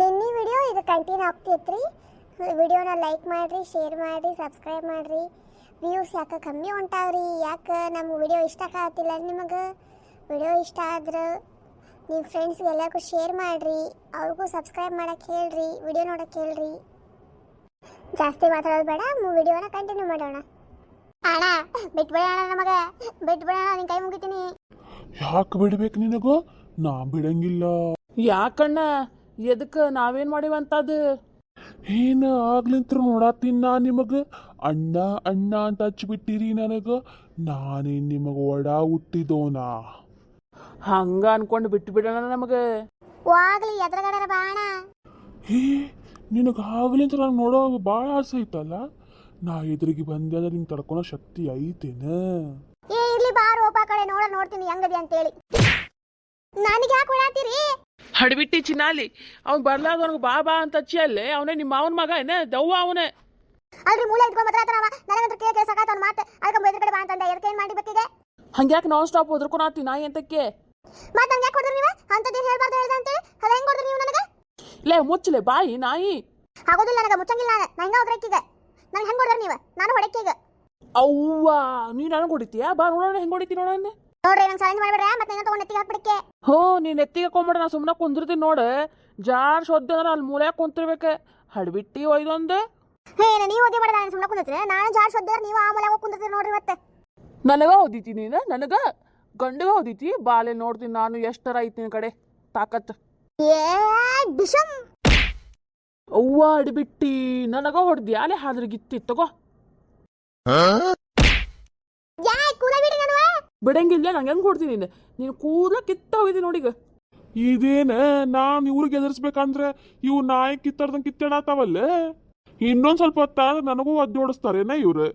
ನಿನ್ನೆ ವಿಡಿಯೋ ಇದು ಕಂಟಿನ್ಯೂ ಆಗ್ತೈತ್ರಿ. ವಿಡಿಯೋನ ಲೈಕ್ ಮಾಡಿರಿ, ಶೇರ್ ಮಾಡಿರಿ, ಸಬ್ಸ್ಕ್ರೈಬ್ ಮಾಡಿರಿ. ವ್ಯೂಸ್ ಯಾಕೆ ಕಮ್ಮಿ ಹೊಂಟಾವ್ರಿ? ಯಾಕೆ ನಮ್ಮ ವಿಡಿಯೋ ಇಷ್ಟ ಆಗತ್ತಿಲ್ಲ ನಿಮಗೆ? ವಿಡಿಯೋ ಇಷ್ಟ ಆದ್ರೆ ನಿಮ್ಮ ಫ್ರೆಂಡ್ಸ್ಗೆ ಎಲ್ಲರಿಗೂ ಶೇರ್ ಮಾಡಿರಿ, ಅವ್ರಿಗೂ ಸಬ್ಸ್ಕ್ರೈಬ್ ಮಾಡಕ್ಕೆ ಹೇಳ್ರಿ, ವಿಡಿಯೋ ನೋಡಕ್ಕೆ ಹೇಳ್ರಿ. ಜಾಸ್ತಿ ಮಾತಾಡೋದು ಬೇಡ, ವಿಡಿಯೋನ ಕಂಟಿನ್ಯೂ ಮಾಡೋಣ. ಅಣ್ಣ ಬಿಟ್ಬಿಡೋಣ, ನಮಗೆ ಬಿಟ್ಬಿಡೋಣ, ನಿನ್ನ ಕೈ ಮುಗಿತೀನಿ. ಯಾಕೆ ಬಿಡ್ಬೇಕು ನಿನಗ? ನಾ ಬಿಡಂಗಿಲ್ಲ. ಯಾಕಣ್ಣ? ಎದಕ್ಕೆ? ನಾವೇನ್ ಮಾಡಿವಂತದು? ಏನ ಆಗ್ಲಿಂತ್ರ ನೋಡತ್ತೀನಿ ನಾ ನಿಮಗ ಅಣ್ಣ ಅಣ್ಣ ಅಂತ ಹಚ್ಚಿಬಿಟ್ಟಿರಿ ನನಗ. ನಾನೇನ್ ನಿಮಗ ಒಡ ಹುಟ್ಟಿದೋನಾ? ಹಂಗ ಅನ್ಕೊಂಡು ಬಿಟ್ಟು ಬಿಡೋಣ ನಮಗೆ. ಹೋಗ್ಲಿ ಎದ್ರಗಡೆ ಬಾಣ. ಹೇ ನಿನಗ ಆಗ್ಲಿಂತ್ರ ನಾನು ನೋಡೋ ಭಾಳ ಆಸೆ ಐತಲ್ಲ. ನಾ ಎದುರಿಗೆ ಬಂದೆ ಅಂದ್ರೆ ನಿಂಗೆ ತಡ್ಕೊಳೋ ಶಕ್ತಿ ಐತೇನ? ಏ ಇರ್ಲಿ ಬಾರೋಪ ಕಡೆ ನೋಡ್ತೀನಿ ಹೆಂಗದಿ ಅಂತೇಳಿ. ನನಗೆ ಯಾಕೆ ಹೊಡಾತೀರಿ? ಹಡ್ಬಿಟ್ಟಿ ಚಿನ್ನಾಲಿ ಅವ್ನು ಬರ್ಲಾದ ಅವ್ನಿಗೆ ಬಾ ಬಾ ಅಂತ ಹಚ್ಚಿ ಅಲ್ಲೇ. ಅವನೇ ನಿಮ್ಮ ಮಾವನ ಮಗ ಏನೇ ದವ್ವ ಅವನೇ. ಅಲ್ರಿ ಮೂಲೆ ಇಟ್ಕೊಂಡು ಮಾತಾಡ್ತಾನವ. ನನಗಂತೂ ಕೇಳಿ ಸಾಕಾತ ಮಾತು. ಅದಕ್ಕೆ ಎದುರು ಕಡೆ ಬಾ ಅಂತಂದೆ. ಎದಕ್ಕೆ ಏನು ಮಾಡಿಬೇಕಿಗೆ? ಹಂಗ್ಯಾಕೆ ನಾನ್ ಸ್ಟಾಪ್ ಒದ್ರಕೊನಾತಿ ನಾ ಎಂತಕ್ಕೆ? ಮತ್ತೆ ನಂಗೆ ಯಾಕೆ ಕೊಡ್ರಿ ನೀವು? ಅಂಥದ್ದೇನು ಹೇಳ್ಬಾರ್ದು ಹೇಳ್ದೆ ಅಂತೇಳಿ ಅದು ಹೆಂಗೆ ಕೊಡ್ರಿ ನೀವು ನನಗೆ? ಲೇ ಮುಚ್ಚಲೆ ಬಾಯಿ ನಾಯಿ. ಆಗೋದಿಲ್ಲ, ನನಗೆ ಮುಚ್ಚಂಗಿಲ್ಲ. ನಾನು ಹೆಂಗೆ ಹೊಡ್ರಕ್ಕೀಗ? ನಂಗೆ ಹೆಂಗೆ ಹೊಡ್ರಿ ನೀವು? ನಾನು ಹೊಡಕ್ಕೀಗ. ಅವ್ವ ನೀ ನನಗೆ ಹೊಡಿತೀಯಾ? ಬಾ ನೋಡೋಣ ಹೆಂಗೆ ಹೊಡಿತೀನಿ ನೋಡೋಣ. ನೋಡ್ರಿ ನಂಗೆ ಚಾಲೆಂಜ್ ಮಾಡಿಬಿಡ್ರೆ ಮತ್ತೆ ನಂಗೆ ತೊಗೊಂಡು ಎತ್ತಿಗೆ ಹಾಕ್ಬಿಡಕ್ಕೆ. ಹ್ಞೂ ನೀನು ಎತ್ತಿಗೆ ಹಾಕೊಂಬಿಡ, ನಾ ಸುಮ್ಮನೆ ಕುಂದಿರ್ತೀನಿ ನೋಡು. ಜಾರ್ ಸೊದ್ದೆ ಅಂದ್ರೆ ಅಲ್ಲಿ ಮೂಲೆ ಕುಂತಿರ್ಬೇಕು. ಹಡ್ಬಿಟ್ಟಿ ಒಯ್ದೊಂದು. ಹೇ ನೀವು ಓದಿ ಮಾಡ, ನಾನು ಸುಮ್ಮನೆ ಕುಂದಿರ್ತೀನಿ. ನಾನು ಜಾಡ್ ಸೊದ್ದೆ ನೀವು ಆ ಮೂಲೆ ಹೋಗಿ ಕುಂದಿರ್ತೀರಿ ನೋಡ್ರಿ ಮತ್ತೆ. ನನಗ ಓದಿತಿ ನೀನು? ನನಗ ಗಂಡಗ ಓದಿತಿ? ಬಾಲೆ ನೋಡ್ತೀನಿ ನಾನು ಎಷ್ಟರ ಐತಿ ನಿನ್ನ ಕಡೆ ತಾಕತ್. ಏ ಬಿಷಂ ಅವ್ವ ಅಡ್ಬಿಟ್ಟಿ ನನಗ ಹೊಡ್ದಿ ಅಲೆ ಹಾದ್ರಗಿತ್ತಿ ತಗೋ. ಯಾ ಕೂಲ ಬಿಡಿ ನಾನು. ಬಿಡಂಗಿಲ್ಲ, ನಂಗೆ ಹೆಂಗೆ ಕೊಡ್ತೀನಿ ನೀನು ಕೂದಲ ಕಿತ್ತ ಹೋಗಿದ್ದಿ ನೋಡಿಗ. ಇದೇನ ನಾನು ಇವ್ರಿಗೆ ಎದುರಿಸ್ಬೇಕಂದ್ರೆ ಇವು ನಾಯಿ ಕಿತ್ತಾಡ್ದಂಗೆ ಕಿತ್ತಾಡತ್ತಾವಲ್ಲ. ಇನ್ನೊಂದ್ ಸ್ವಲ್ಪ ಹೊತ್ತಾದ್ರೆ ನನಗೂ ಒದ್ದು ಓಡಿಸ್ತಾರೇನ ಇವ್ರು?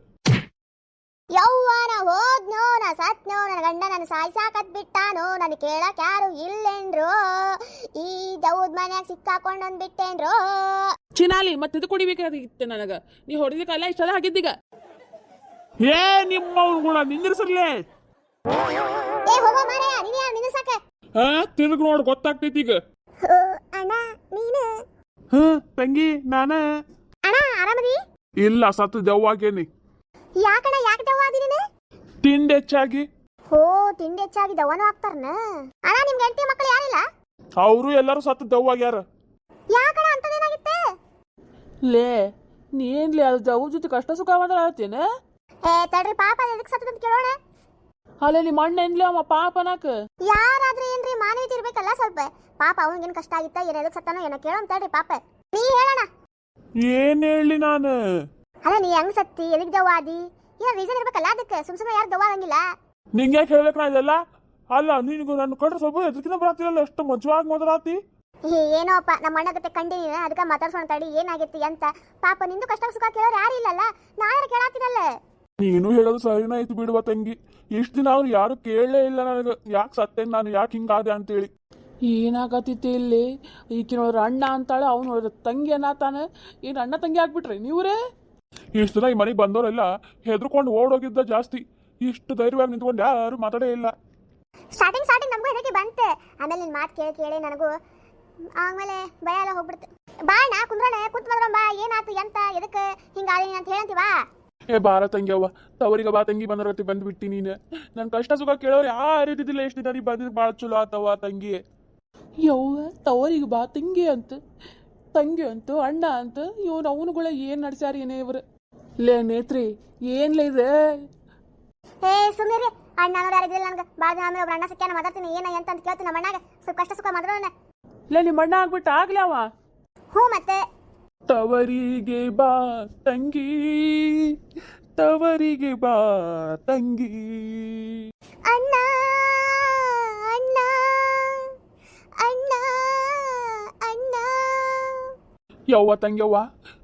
ಯವ್ವಾನ ಹೋದ್ನೋ, ನಾ ಸತ್ನೋ, ನನ್ನ ಗಂಡ ನನ್ನ ಸಾಯ್ಸಾಕತ್ ಬಿಟ್ಟಾನೋ, ನನ್ನ ಕೇಳಕ್ ಯಾರು ಇಲ್ಲೇನ್ರೋ, ಈ ದೌದ್ ಮನ್ಯಾಗ ಸಿಕ್ಕಾಕೊಂಡೊಂದ್ ಬಿಟ್ಟೇನ್ರೋ. ಚಿನಾಲಿ ಮತ್ತೆ ಇದು ಕುಡಿಬೇಕಾಗಿತ್ತೆ ನನಗ. ನೀ ಹೊಡಿಲಿಕ್ಕಲ್ಲ ಇಷ್ಟೆಲ್ಲ ಆಗಿದ್ದೀಗ. ಏ ನಿಮ್ಮವ್ಗಳ ನಿಂದಿರ್ಸರ್ಲೆ. ಏ ಹೋಗೋ ಮಾರಯ್ಯ, ನೀನು ಯಾರು ನಿಲ್ಲಿಸಕ್ಕೆ? ತಿರುಗಿ ನೋಡ್ ಗೊತ್ತಾಗ್ತೈತಿ ಈಗ. ಅಣ್ಣ ನೀನು? ತಂಗಿ ನಾನ. ಅಣ್ಣ ಆರಾಮದಿ? ಇಲ್ಲ, ಸತ್ತು ದೆವ್ವಾಗೇನಿ. ಯಾಕಣ್ಣ ಯಾಕೆ ದವ್ವ ಆದಿ ನೀನು? ತಿಂಡಿ ಹೆಚ್ಚಾಗಿ. ಓ ತಿಂಡಿ ಹೆಚ್ಚಾಗಿ ದವ್ವನೂ ಆಗ್ತಾರನ? ಅಣ್ಣ ನಿಮ್ಗೆ ಹೆಂಡತಿ ಮಕ್ಕಳು ಯಾರಿಲ್ಲ? ಅವರು ಎಲ್ಲರೂ ಸತ್ತು ದೆವ್ವಾಗ್ಯಾರ. ಯಾಕಣ್ಣ ಅಂತದೇನಾಗಿತ್ತೆ? ಲೇ ನೀನ್ಲೇ ಅದು ಅವ್ರ ಜೊತೆ ಕಷ್ಟ ಸುಖ ಮಾತಾಡ್ತೇನೆ. ಏ ತಡ್ರಿ, ಪಾಪ ಎದಕ್ಕೆ ಸತ್ತದಂತ ಕೇಳೋಣ. ಅಲ್ಲೇ ನಿಮ್ಮ ಅಣ್ಣ ಏನ್ಲಿ ಅವ ಪಾಪನಾಕ? ಯಾರಾದ್ರೂ ಏನ್ರಿ ಮಾನವೀಯತೆ ಇರ್ಬೇಕಲ್ಲ ಸ್ವಲ್ಪ. ಪಾಪ ಅವನಿಗೇನು ಕಷ್ಟ ಆಗಿತ್ತ, ಏನ್ ಎದಕ್ಕೆ ಸತ್ತಾನೋ ಏನೋ ಕೇಳೋಣ ತಡ್ರಿ. ಪಾಪ ನೀ ಹೇಳೋಣ. ಏನ್ ಹೇಳಿ ನಾನು? ಅಲ್ಲ ನೀ ಹೆಂಗ್ ಸತ್ತಿ, ಎದಕ್ ದವ್ವ ಆದಿ? ಏನ್ ರೀಸನ್ ಇರ್ಬೇಕಲ್ಲ ಅದಕ್ಕೆ. ಸುಮ್ ಯಾರು ದವ್ವ ಆಗಂಗಿಲ್ಲ. ನಿಂಗೆ ಯಾಕೆ ಹೇಳ್ಬೇಕು ನಾ ಇದೆಲ್ಲ? ಅಲ್ಲ ನಿನಗೂ ನನ್ನ ಕಂಡ್ರೆ ಸ್ವಲ್ಪ ಎದಕ್ಕಿಂತ ಬರತ್ತಿರಲ್ಲ, ಎಷ್ಟು ಮಜವಾಗಿ ಮಾತಾಡತ್ತಿ. ಏನೋಪ್ಪ ನಮ್ಮ ಅಣ್ಣ ಗತೆ ಕಂಡಿನಿ, ಅದಕ್ಕೆ ಮಾತಾಡ್ಸೋಣ ತಡಿ ಏನಾಗಿತ್ತು ಅಂತ. ಪಾಪ ನಿಂದು ಕಷ್ಟ ಸುಖ ಕೇಳೋರು ಯಾರು ಇಲ್ಲಲ್ಲ, ನಾನು ಕೇಳಾತೀನಲ್ಲ. ನೀನು ಹೇಳೋದು ಸರಿನ ಐತಿ ಬಿಡುವ ತಂಗಿ. ಇಷ್ಟ ದಿನ ಅವ್ರು ಯಾರು ಕೇಳಲೇ ಇಲ್ಲ ನನಗೆ ಯಾಕೆ ಸತ್ತೇನ್ ನಾನು, ಯಾಕೆ ಹಿಂಗಾದೆ ಅಂತೇಳಿ. ಏನಾಗತ್ತಿತ್ತು ಇಲ್ಲಿ? ಈಕಿನೋದ್ರ ಅಣ್ಣ ಅಂತಾಳೆ, ಅವನು ನೋಡಿದ್ರೆ ತಂಗಿ ಅನ್ನತಾನೆ. ಏನು ಅಣ್ಣ ತಂಗಿ ಆಗ್ಬಿಟ್ರಿ ನೀವ್ರೇ? ಇಷ್ಟು ದಿನ ಈ ಮನೆಗೆ ಬಂದವರೆಲ್ಲ ಹೆದರ್ಕೊಂಡು ಓಡೋಗಿದ್ದ ಜಾಸ್ತಿ. ಇಷ್ಟು ಧೈರ್ಯವಾಗಿ ನಿಂತ್ಕೊಂಡು ಯಾರು ಮಾತಾಡೇ ಇಲ್ಲ. ಸ್ಟಾರ್ಟಿಂಗ್ ನಮಗೂ ಹೆದರಿಕೆ ಬಂತೆ. ಆಮೇಲೆ ನಿನ್ನ ಮಾತು ಕೇಳಿ ನನಗೂ ಆಮೇಲೆ ಭಯ ಎಲ್ಲ ಹೋಗ್ಬಿಡ್ತು. ಬಾ ಅಣ್ಣ ಕುಂದ್ರಣ, ಕುಂತ್ ಮಾತ್ರ ಬಾ. ಏನಾಯ್ತು ಎಂತ ಎದಕ್ಕೆ ಹಿಂಗಾದೀನಿ ಅಂತ ಹೇಳಂತೀವಾ? ಏ ಬಾರ ತಂಗಿ ಅವ್ವ, ತವರಿಗೆ ಬಾ ತಂಗಿ ಬಂದರತಿ ಬಂದ್ಬಿಟ್ಟಿ ನೀನು. ನನ್ನ ಕಷ್ಟ ಸುಖ ಕೇಳೋರು ಯಾರು ಇದ್ದಿದ್ದಿಲ್ಲ. ಎಷ್ಟು ದಿನ ನೀ ಬಂದಿದ್ದು ಭಾಳ ಚಲೋ ಆತವ ತಂಗಿ. ಯವ್ವ ತವರಿಗೆ ಬಾ ತಂಗಿ ಅಂತು ಅಣ್ಣ ಅಂತ ಇವನು ಅವನುಗಳ ಏನು ನಡ್ಸ್ಯಾರ ಏನೇ ಇವ್ರು. ಲೇ ನೇತ್ರಿ ಏನ್ಲೇ ಇದೆ? ಏ ಸುಮ್ಮನೆ ಅಣ್ಣ ಅನ್ನೋರು ಯಾರಿದ್ದಿಲ್ಲ ನನಗೆ. ಭಾಳ ದಿನ ಆಮೇಲೆ ಒಬ್ಬ ಅಣ್ಣ ಸಿಕ್ಕಾನ, ಮಾತಾಡ್ತೀನಿ ಏನ ಎಂತ ಅಂತ ಕೇಳ್ತೀನಿ. ನಮ್ಮ ಅಣ್ಣಗೆ ಸ್ವಲ್ಪ ಕಷ್ಟ ಸುಖ ಮಾತಾಡೋಣ. ಲೇ ನಿಮ್ಮ ಅಣ್ಣ ಆಗ್ಬಿಟ್ಟು ಆಗ್ಲಿ ಅವ? ಹ್ಞೂ ಮತ್ತೆ ತವರಿಗೆ ಬಾ ತಂಗಿ, ತವರಿಗೆ ಬಾ ತಂಗಿ. ಅಣ್ಣ ಅಣ್ಣ ಅಣ್ಣ ಅಣ್ಣ. ಯವ್ವ ತಂಗ್ಯವ್ವ,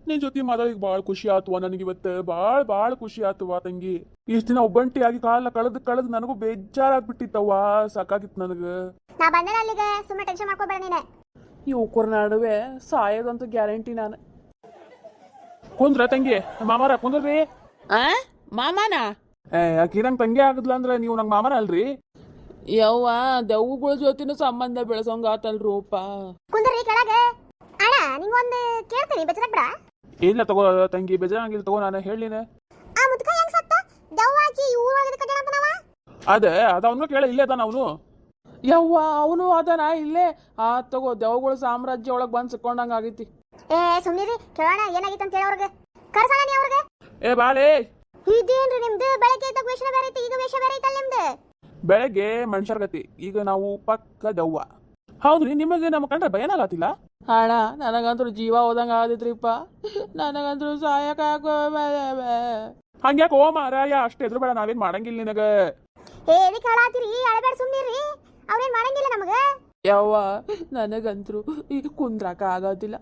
ನಿನ್ ಜೊತೆ ಮಾತಾಡಿಗೆ ಭಾಳ ಖುಷಿ ಆತವ ನನಗಿವತ್ತು. ಭಾಳ ಖುಷಿ ಆತವ ತಂಗಿ. ಇಷ್ಟು ದಿನ ಒಬ್ಬಂಟಿಯಾಗಿ ಕಾಲ ಕಳೆದು ನನಗೂ ಬೇಜಾರಾಗ್ಬಿಟ್ಟಿತ್ತವ್ವ, ಸಾಕಾಗಿತ್ತು ನನಗೆ. ನಾ ಬಂದೆ ಅಲ್ಲಿಗೆ, ಸುಮ್ಮನೆ ಟೆನ್ಷನ್ ಮಾಡ್ಕೋಬೇಡ ನೀನೆ. ಇವ್ರ ನಡುವೆ ಸಾಯೋದಂತೂ ಗ್ಯಾರಂಟಿ ನಾನು. ಕುಂದ್ರ ತಂಗಿ, ಮಾಮಾರ ಕುಂದ್ರಿ. ಮಾಮಾನ? ಆಕಿ ನಂಗೆ ತಂಗಿ ಆಗದ್ಲ ಅಂದ್ರೆ ನೀವು ನಂಗೆ ಮಾಮಾರ ಅಲ್ರಿ? ಯವ್ವ ದೆವ್ಗಳ ಜೊತೆನೂ ಸಂಬಂಧ ಬೆಳೆಸೋಂಗ ಆತಲ್ರೂಪ. ಕುಂದ್ರಿ ಕೆಳಗೆ. ಅಣ್ಣ ನಿಂಗೊಂದು ಕೇಳ್ತೀನಿ ಬೇಜಾರಾಗ್ಬೇಡ. ಇಲ್ಲ ತಗೋ ತಂಗಿ, ಬೇಜಾರಂಗಿಲ್ಲ ತಗೋ, ನಾನು ಹೇಳಿನ. ಆ ಮುದುಕ ಹೆಂಗ್ ಸತ್ತ? ದವ್ವಾಕಿ ಊರಾಗ ಕಟ್ಟಾನ ಅಂತನವ. ಅದೇ ಅದು ಅವನು ಕೇಳ, ಇಲ್ಲೇ ಅದಾನ ಅವನು. ಯವ್ವ ಅವನು ಅದನ ಇಲ್ಲೇ ಆ ತಗೋ ದೇವಗಳ ಸಾಮ್ರಾಜ್ಯ ಒಳಗೆ ಬಂದು ಸಿಕ್ಕೊಂಡಂಗೆ ಆಗೈತಿ. ಏ ಸುಮ್ನಿರಿ, ಕೇಳೋಣ ಏನಾಗಿತ್ತು ಅಂತ ಹೇಳಿ ಅವ್ರಿಗೆ. ಕರ್ಸೋಣ ನೀ ಅವ್ರಿಗೆ. ಏ ಬಾಳೆ, ಇದೇನ್ರಿ ನಿಮ್ದು? ಬೆಳಗ್ಗೆ ಎದ್ದಾಗ ವೇಷ ಬೇರೆ ಐತಿ, ಈಗ ವೇಷ ಬೇರೆ ಐತಲ್ಲ ನಿಮ್ದು. ಬೆಳಗ್ಗೆ ಮನುಷ್ಯರ ಗತಿ, ಈಗ ನಾವು ಪಕ್ಕ ದವ್ವ. ಹೌದ್ರಿ, ನಿಮಗೆ ನಮ್ಮ ಕಂಡ್ರೆ ಭಯನಾಗತ್ತಿಲ್ಲ? ಅಣ್ಣ ನನಗಂತೂ ಜೀವ ಹೋದಂಗೆ ಆಗದಿತ್ರಿಪ್ಪ, ನನಗಂತೂ ಸಾಯಕಾಗ. ಹಂಗ್ಯಾಕೆ ಓ ಮಾರಾಯ, ಅಷ್ಟು ಎದುರು ಬೇಡ, ನಾವೇನ್ ಮಾಡಂಗಿಲ್ಲ ನಿನಗ. ಏ ಎದಕ್ಕೆ ಹಾಳಾತಿರಿ? ಅಳಬೇಡ ಸುಮ್ನಿರಿ, ಅವ್ರೇನ್ ಮಾಡಂಗಿಲ್ಲ ನಮಗ. ಯವ್ವ ನನಗಂತೂ ಈಗ ಕುಂದ್ರಾಕ ಆಗತ್ತಿಲ್ಲ,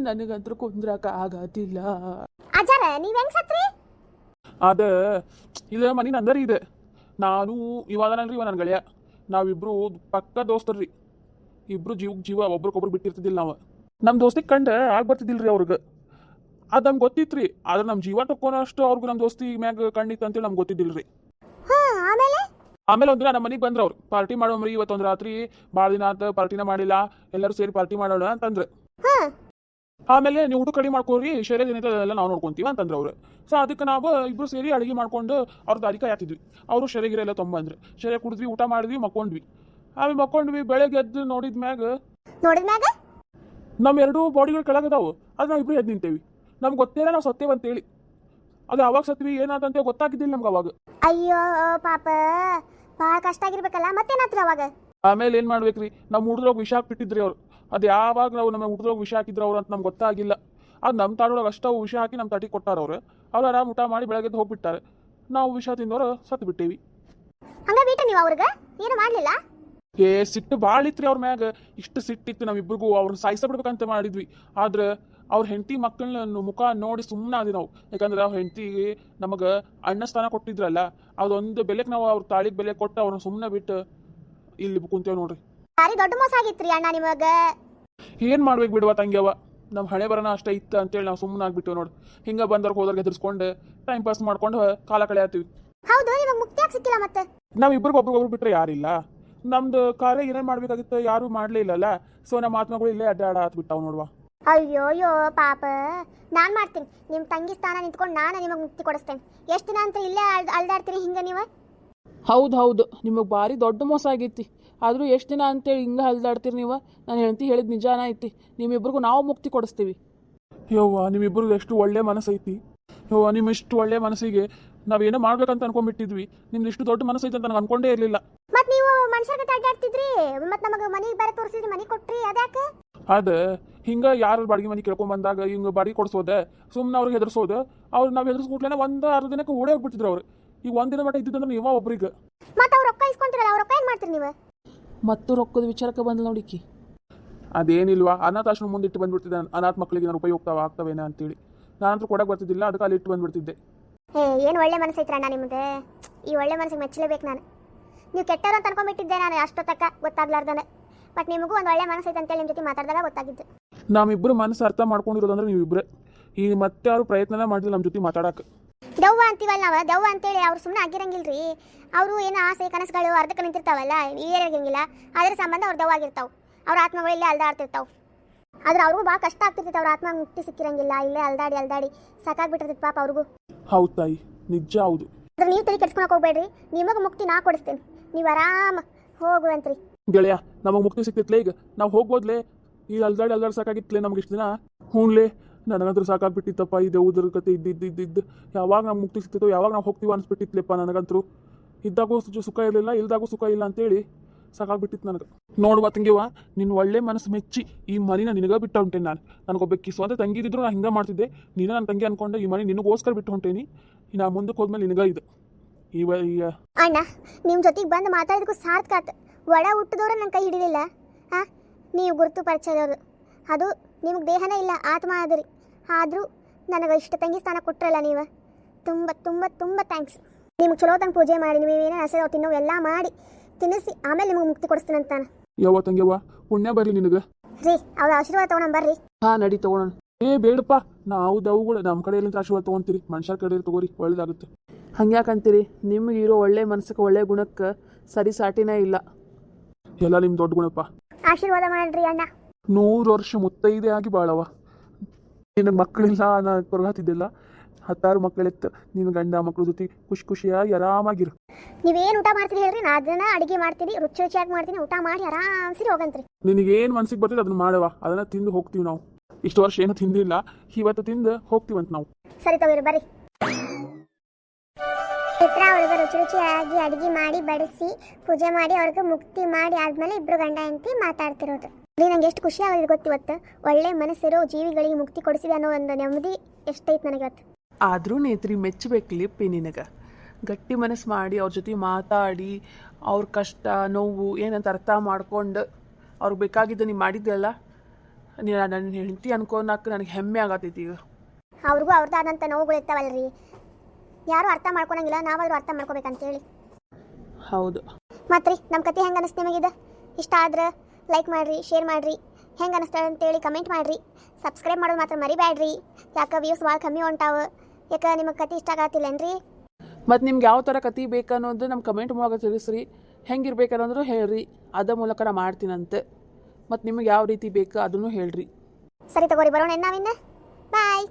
ನನಗಂತೂ ಕುಂದ್ರಾಕ ಆಗತ್ತಿಲ್ಲ. ಅಜ್ಜಾರ ನೀವ್ ಹೆಂಗ್ ಸತ್ರಿ? ಅದ ಇದು ಮನಿ ನಂದರಿ ಇದೆ. ನಾನು ಇವಾಗನಲ್ರಿ, ಇವ ನನ್ನ ಗೆಳೆಯ. ನಾವಿಬ್ರು ಪಕ್ಕ ದೋಸ್ತರ್ರಿ. ಇಬ್ರು ಜೀವ ಒಬ್ರಿಗೊಬ್ರು ಬಿಟ್ಟಿರ್ತಿದ್ದಿಲ್ಲ ನಾವು. ನಮ್ಮ ದೋಸ್ತಿಗೆ ಕಂಡು ಆಗಿ ಬರ್ತಿದ್ದಿಲ್ರಿ ಅವ್ರಿಗೆ. ಅದು ನಮ್ಗೆ ಗೊತ್ತಿತ್ರಿ, ಆದ್ರೆ ನಮ್ಮ ಜೀವ ತಕ್ಕೋನಷ್ಟು ಅವ್ರಿಗೆ ನಮ್ಮ ದೋಸ್ತಿ ಮ್ಯಾಗ ಕಣ್ಣಿತ್ತು ಅಂತೇಳಿ ನಮ್ಗೆ ಗೊತ್ತಿದ್ದಿಲ್ರಿ. ಆಮೇಲೆ ಒಂದಿನ ನಮ್ಮ ಮನೆಗೆ ಬಂದ್ರ ಅವ್ರು, ಪಾರ್ಟಿ ಮಾಡೋಮ್ರಿ ಇವತ್ತೊಂದು ರಾತ್ರಿ, ಭಾಳ ದಿನ ಆತ ಪಾರ್ಟಿನ ಮಾಡಿಲ್ಲ, ಎಲ್ಲರೂ ಸೇರಿ ಪಾರ್ಟಿ ಮಾಡೋಣ ಅಂತಂದ್ರೆ. ಆಮೇಲೆ ನೀವು ಊಟ ಕಡಿಮೆ ಮಾಡ್ಕೋರಿ, ಶೇರೆ ಏನಿಲ್ಲ ನಾವು ನೋಡ್ಕೊಂತೀವಿ ಅಂತಂದ್ರೆ ಅವ್ರು. ಸೊ ಅದಕ್ಕೆ ನಾವು ಇಬ್ರು ಸೇರಿ ಅಡುಗೆ ಮಾಡ್ಕೊಂಡು ಅವ್ರ ದಾರಿ ಕಾಯ್ತಿದ್ವಿ. ಅವರು ಶೆರೆಗಿರೆ ಎಲ್ಲ ತೊಂಬಂದ್ರೆ ಶೆರೆ ಕುಡಿದ್ವಿ, ಊಟ ಮಾಡಿದ್ವಿ, ಮಕ್ಕೊಂಡ್ವಿ. ಆಮೇಲೆ ಮಕ್ಕೊಂಡ್ವಿ, ಬೆಳಗ್ಗೆ ಎದ್ದು ನೋಡಿದ್ಮ್ಯಾಗ ನಮ್ಮ ಎರಡೂ ಬಾಡಿಗಳು ಕೆಳಗದಾವು. ಅದು ನಾವು ಇಬ್ರು ಎದ್ದು ನಿಂತೇವಿ. ನಮ್ಗೆ ಗೊತ್ತೇನ ನಾವು ಸತ್ತೇವೆ ಅಂತೇಳಿ. ಅದು ಅವಾಗ ಸತ್ವಿ ಏನಾದಂತ ಗೊತ್ತಾಗಿದ್ದಿಲ್ಲ ನಮ್ಗೆ ಅವಾಗ. ಅಯ್ಯೋ ಪಾಪ, ಬಹಳ ಕಷ್ಟ ಆಗಿರ್ಬೇಕಲ್ಲ, ಮತ್ತೇನಾತ್ರಿ ಅವಾಗ? ಆಮೇಲೆ ಏನ್ ಮಾಡ್ಬೇಕ್ರಿ, ನಮ್ಮ ಹುಡುಗ್ರೋಗಿ ವಿಷ ಹಾಕ್ಬಿಟ್ಟಿದ್ರಿ ಅವ್ರು. ಅದು ಯಾವಾಗ ನಾವು ನಮ್ಮ ಹುಡುಗ್ರೋಗಿ ವಿಷ ಹಾಕಿದ್ರು ಅವ್ರು ಅಂತ ನಮ್ಗೆ ಗೊತ್ತಾಗಿಲ್ಲ. ಅದು ನಮ್ಮ ತಾಡೊಳಗೆ ಅಷ್ಟು ವಿಷ ಹಾಕಿ ನಮ್ಮ ತಟಿ ಕೊಟ್ಟಾರ ಅವ್ರು ಆರಾಮ್ ಊಟ ಮಾಡಿ ಬೆಳಗ್ಗೆ ಹೋಗ್ಬಿಟ್ಟಾರೆ. ನಾವು ವಿಷ ತಿಂದವ್ರು ಸತ್ತು ಬಿಟ್ಟೇವಿ. ಹಂಗ ಬಿಟ್ಟು ನೀವು ಅವ್ರಿಗೆ ಏನು ಮಾಡ್ಲಿಲ್ಲ? ಸಿಟ್ಟು ಭಾಳ ಇತ್ರಿ ಅವ್ರ ಮ್ಯಾಗ. ಇಷ್ಟು ಸಿಟ್ಟಿತ್ತು ನಮ್ಮಿಬ್ರಿಗೂ, ಅವ್ರನ್ನ ಸಾಯಿಸ ಬಿಡ್ಬೇಕಂತ ಮಾಡಿದ್ವಿ. ಆದ್ರೆ ಅವ್ರ ಹೆಂಡತಿ ಮಕ್ಕಳನ್ನ ಮುಖ ನೋಡಿ ಸುಮ್ಮನೆ ಆದ್ವಿ ನಾವು. ಯಾಕಂದ್ರೆ ಅವ್ರ ಹೆಂಡತಿಗೆ ನಮಗೆ ಅಣ್ಣ ಸ್ಥಾನ ಕೊಟ್ಟಿದ್ರಲ್ಲ, ಅದೊಂದು ಬೆಲೆಗೆ ನಾವು ಅವ್ರ ತಾಳಿಗೆ ಬೆಲೆ ಕೊಟ್ಟು ಅವ್ರನ್ನ ಸುಮ್ಮನೆ ಬಿಟ್ಟು ಇಲ್ಲಿ ಕುಂತೇವ್ ನೋಡ್ರಿ. ಭಾರಿ ದೊಡ್ಡ ಮೋಸ ಆಗಿತ್ರಿ ಅಣ್ಣ ನಿಮಗ. ಏನ್ ಮಾಡ್ಬೇಕು ಬಿಡುವ ತಂಗ್ಯವ, ನಮ್ಮ ಹಣೆ ಬರೋಣ ಅಷ್ಟೇ ಇತ್ತು ಅಂತೇಳಿ ನಾವು ಸುಮ್ಮನೆ ಆಗ್ಬಿಟ್ಟಿವಿ ನೋಡಿ. ಹಿಂಗೆ ಬಂದವ್ರಿಗೆ ಹೋದವ್ರಿಗೆ ಹೆದರ್ಸ್ಕೊಂಡು ಟೈಮ್ ಪಾಸ್ ಮಾಡ್ಕೊಂಡು ಕಾಲ ಕಳೆಯತ್ತೀವಿ. ಹೌದು, ನಿಮಗೆ ಮುಕ್ತಿ ಯಾಕೆ ಸಿಕ್ಕಿಲ್ಲ ಮತ್ತೆ? ನಾವು ಇಬ್ಬರಿಗೆ ಒಬ್ರಿಗೊಬ್ರು ಬಿಟ್ರೆ ಯಾರಿಲ್ಲ. ನಮ್ದು ಕಾರ್ಯ ಏನೇನು ಮಾಡ್ಬೇಕಾಗಿತ್ತು ಯಾರು ಮಾಡ್ಲೇ ಇಲ್ಲಲ್ಲ. ಸೊ ನಮ್ಮ ಆತ್ಮಗಳು ಇಲ್ಲೇ ಅಡ್ಡಾಡ ಬಿಟ್ಟಾವ್ ನೋಡುವ. ಅಯ್ಯೋ ಪಾಪ, ನಾನ್ ಮಾಡ್ತೀನಿ. ನಿಮ್ ತಂಗಿ ಸ್ಥಾನ ನಿಂತ್ಕೊಂಡು ನಾನು ನಿಮಗೆ ಮುಕ್ತಿ ಕೊಡಿಸ್ತೇನೆ. ಎಷ್ಟು ದಿನ ಅಂತ ಇಲ್ಲೇ ಅಲ್ದಾಡ್ತೀರಿ ಹಿಂಗ ನೀವು? ಹೌದು, ನಿಮಗೆ ಭಾರಿ ದೊಡ್ಡ ಮೋಸ ಆಗೈತಿ. ಆದರೂ ಎಷ್ಟು ದಿನ ಅಂತೇಳಿ ಹಿಂಗೆ ಹಲ್ದಾಡ್ತೀರಿ ನೀವು? ನಾನು ಹೆಂಡತಿ ಹೇಳಿದ ನಿಜಾನ ಐತಿ, ನಿಮ್ಮಿಬ್ರಿಗೂ ನಾವು ಮುಕ್ತಿ ಕೊಡಿಸ್ತೀವಿ. ಯವ್ವ, ನಿಮ್ಮಿಬ್ಬರದ್ದು ಎಷ್ಟು ಒಳ್ಳೆ ಮನಸ್ಸೈತಿ. ಯವ್ವ, ನಿಮ್ಮ ಇಷ್ಟು ಒಳ್ಳೆ ಮನಸ್ಸಿಗೆ ನಾವೇನೋ ಮಾಡ್ಬೇಕಂತ ಅನ್ಕೊಂಡ್ಬಿಟ್ಟಿದ್ವಿ. ನಿಮ್ದು ಇಷ್ಟು ದೊಡ್ಡ ಮನಸ್ಸೈತಿ ಅಂತ ನನಗೆ ಅನ್ಕೊಂಡೇ ಇರಲಿಲ್ಲ. ಮತ್ ನೀವು ಮನುಷ್ಯರ ಗತೆ ಅಡ್ಡಾಡ್ತಿದ್ರಿ, ಮತ್ ನಮಗೆ ಮನೆಗೆ ಬೇರೆ ತೋರಿಸಿದ್ರಿ, ಮನೆ ಕೊಟ್ರಿ, ಅದ್ಯಾಕೆ? ಅದ ಹಿಂಗ ಯಾರು ಬಾಡಿಗೆ ಮನೆ ಕೇಳ್ಕೊಂಡ್ ಬಂದಾಗ ಹಿಂಗ ಬಾಡಿಗೆ ಕೊಡ್ಸೋದ, ಸುಮ್ಮನೆ ಅವ್ರಿಗೆ ಹೆದರ್ಸೋದು. ಅವ್ರು ನಾವು ಹೆದರ್ಸ್ಕೊಟ್ಲೇನೆ ಒಂದು ಅರ್ಧ ದಿನಕ್ಕೆ ಓಡೇ ಹೋಗ್ಬಿಟ್ಟಿದ್ರು ಅವ್ರು. ಈಗ ಒಂದಿನ ಮಟ್ಟ ಇದ್ದಿದ್ದಂದ್ರೆ ನೀವ ಒಬ್ರಿಗೆ. ಮತ್ತೆ ಅವ್ರು ರೊಕ್ಕ ಇಸ್ಕೊಂತಿರಲ್ಲ, ಅವ್ರ ರೊಕ್ಕ ಏನ್ ಮಾಡ್ತೀರಿ ನೀವು? ಮತ್ತು ರೊಕ್ಕದ ವಿಚಾರಕ್ಕೆ ಬಂದು ನೋಡಿಕಿ. ಅದೇನಿಲ್ವಾ, ಅನಾಥಾಶ್ರಮ ಮುಂದಿಟ್ಟು ಬಂದ್ಬಿಡ್ತಿದ್ದೆ. ಅನಾಥ ಮಕ್ಕಳಿಗೆ ನಾನು ಉಪಯುಕ್ತ ಆಗ್ತವೇನ ಅಂತೇಳಿ ನಾನಂತೂ ಕೊಡಕ್ಕೆ ಬರ್ತಿದ್ದಿಲ್ಲ, ಅದಕ್ಕೆ ಅಲ್ಲಿ ಇಟ್ಟು ಬಂದ್ಬಿಡ್ತಿದ್ದೆ. ಏನು ಒಳ್ಳೆ ಮನಸ್ಸೈತ್ರ ಅಣ್ಣ ನಿಮ್ದು. ಈ ಒಳ್ಳೆ ಮನಸ್ಸಿಗೆ ಮೆಚ್ಚಲೇಬೇಕು ನಾನು. ನೀವು ಕೆಟ್ಟವರು ಅಂತ ಅನ್ಕೊಂಡ್ಬಿಟ್ಟಿದ್ದೆ ನಾನು ಅಷ್ಟೊತ್ತಕ್ಕ ಗೊತ್ತಾಗ್ಲಾರ್ದಾನೆ. ಬಟ್ ನಿಮಗೂ ಒಂದು ಒಳ್ಳೆ ಮನಸ್ಸೈತೆ ಅಂತೇಳಿ ನಿಮ್ಮ ಜೊತೆ ಮಾತಾಡಿದಾಗ ಗೊತ್ತಾಗಿದ್ದು. ನಾವಿಬ್ಬರು ಮನಸ್ಸು ಅರ್ಥ ಮಾಡ್ಕೊಂಡಿರೋದಂದ್ರೆ ನೀವಿಬ್ಬರೇ. ಈಗ ಮತ್ತೆ ಯಾರು ಪ್ರಯತ್ನ ಮಾಡಿಲ್ಲ ನಮ್ಮ ಜೊತೆ ಮಾತಾಡಕ್ಕೆ. ದವ್ವ ಅಂತೀವಲ್ಲ ನಾವು, ದವ್ವ ಅಂತೇಳಿ ಅವ್ರು ಸುಮ್ಮನೆ ಆಗಿರಂಗಿಲ್ರಿ. ಅವರು ಏನೋ ಆಸೆ ಕನಸುಗಳು ಅರ್ಧಕ್ಕೆ ನಿಂತಿರ್ತಾವಲ್ಲ, ಏರಿರಂಗಿಲ್ಲ. ಅದ್ರ ಸಂಬಂಧ ಅವ್ರು ದವ್ವ ಆಗಿರ್ತಾವೆ. ಅವ್ರ ಆತ್ಮಗಳು ಇಲ್ಲೇ ಅಲ್ದಾಡ್ತಿರ್ತಾವೆ. ಆದ್ರೆ ಅವ್ರಿಗೂ ಭಾಳ ಕಷ್ಟ ಆಗ್ತಿರ್ತೈತೆ. ಅವ್ರ ಆತ್ಮ ಮುಕ್ತಿ ಸಿಕ್ಕಿರಂಗಿಲ್ಲ, ಇಲ್ಲೇ ಅಲ್ದಾಡಿ ಸಾಕಾಗ್ಬಿಟ್ಟಿರ್ತೈತೆ ಪಾಪ ಅವ್ರಿಗೂ. ಹೌದು ತಾಯಿ, ನಿಜ ಹೌದು. ಅದ್ರ ನೀವು ತಲೆ ಕೆಡ್ಸ್ಕೊಳಕ್ ಹೋಗ್ಬೇಡ್ರಿ, ನಿಮಗೆ ಮುಕ್ತಿ ನಾ ಕೊಡಿಸ್ತೇನೆ. ನೀವು ಆರಾಮ ಹೋಗುವಂತ್ರಿ. ಗೆಳೆಯ, ನಮಗೆ ಮುಕ್ತಿ ಸಿಕ್ತಿತ್ಲೇ. ಈಗ ನಾವು ಹೋಗ್ಬೋದ್ಲೇ? ಈ ಅಲ್ದಾಡಿ ಸಾಕಾಗಿತ್ಲೇ ನಮ್ಗೆ ಇಷ್ಟು ದಿನ. ಹ್ಞೂನ್ಲೇ, ನನಗಂತೂ ಸಾಕಾಗ್ಬಿಟ್ಟಿತ್ತಪ್ಪ. ಇದು ಉದ್ರ ಕತೆ ಇದ್ದಿದ್ದು ಯಾವಾಗ ನಮ್ಗೆ ಮುಕ್ತಿ ಸಿಕ್ತಿತ್ತು, ಯಾವಾಗ ನಾವು ಹೋಗ್ತೀವಿ ಅನ್ಸ್ಬಿಟ್ಟಿತ್ಲೆಪ್ಪ. ನನಗಂತೂ ಇದ್ದಾಗೂ ಸುಖ ಇರಲಿಲ್ಲ, ಇಲ್ದಾಗೂ ಸುಖ ಇಲ್ಲ ಅಂತೇಳಿ ಸಾಕಾಗ್ಬಿಟ್ಟಿತ್ತು ನನಗೆ. ನೋಡುವ ತಂಗಿವ, ನಿನ್ನ ಒಳ್ಳೆ ಮನಸ್ಸು ಮೆಚ್ಚಿ ಈ ಮನಿನ ನಿನಗ ಬಿಟ್ಟು ಹೊಂಟೇನಿ ನಾನು. ನನಗೊಬ್ಬಕ್ಕೆ ಸ್ವಂತ ತಂಗಿ ಇದ್ದಿದ್ರು ನಾನು ಹಿಂಗೆ ಮಾಡ್ತಿದ್ದೆ. ನೀನು ನನ್ನ ತಂಗಿ ಅನ್ಕೊಂಡೆ ಈ ಮನೆ ನಿನಗೋಸ್ಕರ ಬಿಟ್ಟು ಹೊಂಟೇನಿ. ನಾ ಮುಂದಕ್ಕೆ ಹೋದ್ಮೇಲೆ ನಿನಗ ಇದು ಅಣ್ಣ, ನಿಮ್ಮ ಜೊತೆಗೆ ಬಂದು ಮಾತಾಡಿದಕ್ಕೂ ಸಾರ್ಥಕ ಆತು. ಒಡ ಹುಟ್ಟಿದವ್ರೆ ನನ್ನ ಕೈ ಹಿಡಿಲಿಲ್ಲ. ನೀವು ಗುರುತು ಪರಿಚಯದವರು, ಅದು ನಿಮಗೆ ದೇಹನೇ ಇಲ್ಲ, ಆತ್ಮ ಅದರಿ. ಆದರೂ ನನಗೆ ಇಷ್ಟ ತಂಗಿ ಸ್ಥಾನ ಕೊಟ್ಟರಲ್ಲ ನೀವು, ತುಂಬ ತುಂಬ ತುಂಬ ಥ್ಯಾಂಕ್ಸ್. ನಿಮ್ಗೆ ಚಲೋ ತಂಗೆ ಪೂಜೆ ಮಾಡಿ, ನೀವು ಏನೇನು ಹಸೆ ತಿನ್ನೋ ಎಲ್ಲ ಮಾಡಿ ತಿನ್ನಿಸಿ ಆಮೇಲೆ ನಿಮಗೆ ಮುಕ್ತಿ ಕೊಡಿಸ್ತೀನಿ ಅಂತಾನೆ. ಯವ್ವ ತಂಗ್ಯವ್ವ, ಪುಣ್ಯ ಬರ್ಲಿ ನಿನಗೆ ರೀ. ಅವ್ರ ಆಶೀರ್ವಾದ ತಗೊಂಡು ಬರ್ರಿ. ನಡಿ ತಗೋಣ. ಬೇಡಪ್ಪ, ನಾವು ದವುಗಳು ನಮ್ಮ ಕಡೆಯಲ್ಲಿ ಆಶೀರ್ವಾದ ತೊಗೊಂತೀರಿ, ಮನುಷ್ಯರ ಕಡೆ ತಗೋರಿ, ಒಳ್ಳೇದಾಗುತ್ತೆ. ಹಂಗ್ಯಾಕಂತೀರಿ? ನಿಮ್ಗೆ ಇರೋ ಒಳ್ಳೆ ಮನಸ್ಸಕ್ಕೆ ಒಳ್ಳೆ ಗುಣಕ್ಕೆ ಸರಿ ಸಾಟಿನೇ ಇಲ್ಲ. ಎಲ್ಲ ನಿಮ್ಮ ದೊಡ್ಡ ಗುಣಪ್ಪ. ಆಶೀರ್ವಾದ ಮಾಡ್ರಿ ಅಣ್ಣ. 100 ವರ್ಷ ಮುತ್ತೈದೆ ಆಗಿ ಬಾಳವ. ನಿನ್ನ ಮಕ್ಕಳಿಲ್ಲ ನಾ ಕೊರಗಾತಿದ್ದಿಲ್ಲ 10 ಮಕ್ಕಳಿತ್ತು ನಿನ್ನ ಗಂಡ ಮಕ್ಕಳ ಜೊತೆ ಖುಷಿಯಾಗಿ ಆರಾಮಾಗಿರು. ನೀವೇನು ಊಟ ಮಾಡ್ತೀರಿ ಹೇಳ್ರಿ, ನಾ ಅದನ್ನ ಅಡಿಗೆ ಮಾಡ್ತೀನಿ, ರುಚಿಯಾಗಿ ಮಾಡ್ತೀನಿ, ಊಟ ಮಾಡಿ ಆರಾಮ್ಸಿರಿ ಹೋಗಂತ್ರಿ. ನಿನಗೇನು ಮನ್ಸಿಗೆ ಬರ್ತದೆ ಅದನ್ನ ಮಾಡವ, ಅದನ್ನ ತಿಂದು ಹೋಗ್ತೀವಿ ನಾವು. ಇಷ್ಟು ವರ್ಷ ಏನು ತಿಂದಿಲ್ಲ, ಇವತ್ತು ತಿಂದು ಹೋಗ್ತೀವಂತ ನಾವು. ಸರಿ ತಗೋರಿ ಬರ್ರಿ. ಚಿತ್ರ ಅವ್ರಿಗೆ ರುಚಿಯಾಗಿ ಅಡಿಗೆ ಮಾಡಿ ಬಡಿಸಿ ಪೂಜೆ ಮಾಡಿ ಅವ್ರಿಗೆ ಮುಕ್ತಿ ಮಾಡಿ ಆದ್ಮೇಲೆ ಇಬ್ರು ಗಂಡ ಹೆಂಡತಿ ಮಾತಾಡ್ತಿರೋದು. ನಂಗೆ ಎಷ್ಟು ಖುಷಿ ಆಗೋದು ಗೊತ್ತಿವತ್ತು. ಒಳ್ಳೆ ಮನಸ್ಸಿರೋ ಜೀವಿಗಳಿಗೆ ಮುಕ್ತಿ ಕೊಡಿಸಿದೆ ಅನ್ನೋ ಒಂದು ನೆಮ್ಮದಿ ಎಷ್ಟೈತೆ ನನಗೆ ಇವತ್ತು. ಆದರೂ ನೇತ್ರಿ ಮೆಚ್ಚಬೇಕಲಿಪ್ಪಿ ನಿನಗೆ. ಗಟ್ಟಿ ಮನಸ್ಸು ಮಾಡಿ ಅವ್ರ ಜೊತೆ ಮಾತಾಡಿ ಅವ್ರ ಕಷ್ಟ ನೋವು ಏನಂತ ಅರ್ಥ ಮಾಡ್ಕೊಂಡು ಅವ್ರಿಗೆ ಬೇಕಾಗಿದ್ದು ನೀವು ಮಾಡಿದ್ದೆಲ್ಲ ನೀನು ನನ್ನ ಹೆಂಡತಿ ಅನ್ಕೊಳಕ್ಕೆ ನನಗೆ ಹೆಮ್ಮೆ ಆಗತ್ತೈತಿ ಈಗ. ಅವ್ರಿಗೂ ಅವ್ರದ್ದು ಆದಂಥ ನೋವುಗಳು ಇರ್ತಾವಲ್ರಿ, ಯಾರು ಅರ್ಥ ಮಾಡ್ಕೊಳಂಗಿಲ್ಲ, ನಾವಾದ್ರೂ ಅರ್ಥ ಮಾಡ್ಕೋಬೇಕಂತೇಳಿ. ಹೌದು. ಮತ್ತೆ ರೀ ನಮ್ಮ ಕತೆ ಹೆಂಗೆ ಅನಿಸ್ತು ನಿಮಗಿದೆ? ಇಷ್ಟ ಆದ್ರೆ ಲೈಕ್ ಮಾಡಿರಿ, ಶೇರ್ ಮಾಡಿರಿ, ಹೆಂಗೆ ಅನಿಸ್ತಾಳೆ ಅಂತೇಳಿ ಕಮೆಂಟ್ ಮಾಡಿರಿ. ಸಬ್ಸ್ಕ್ರೈಬ್ ಮಾಡೋದು ಮಾತ್ರ ಮರಿಬೇಡ್ರಿ, ಯಾಕೆ ವ್ಯೂಸ್ ಭಾಳ ಕಮ್ಮಿ ಹೊಂಟಾವು. ಯಾಕೆ ನಿಮಗೆ ಕತೆ ಇಷ್ಟ ಆಗತ್ತಿಲ್ಲೇನ್ರಿ? ಮತ್ತು ನಿಮ್ಗೆ ಯಾವ ಥರ ಕತೆ ಬೇಕನ್ನೋದು ನಮ್ಮ ಕಮೆಂಟ್ ಮೂಲಕ ತಿಳಿಸ್ರಿ. ಹೆಂಗಿರ್ಬೇಕನ್ನೋದ್ರು ಹೇಳ್ರಿ, ಅದ ಮೂಲಕ ನಾ ಮಾಡ್ತೀನಂತೆ. ಮತ್ತು ನಿಮಗೆ ಯಾವ ರೀತಿ ಬೇಕು ಅದನ್ನು ಹೇಳ್ರಿ. ಸರಿ ತಗೋರಿ, ಬರೋಣ ನಾವಿನ್ನ. ಬಾಯ್.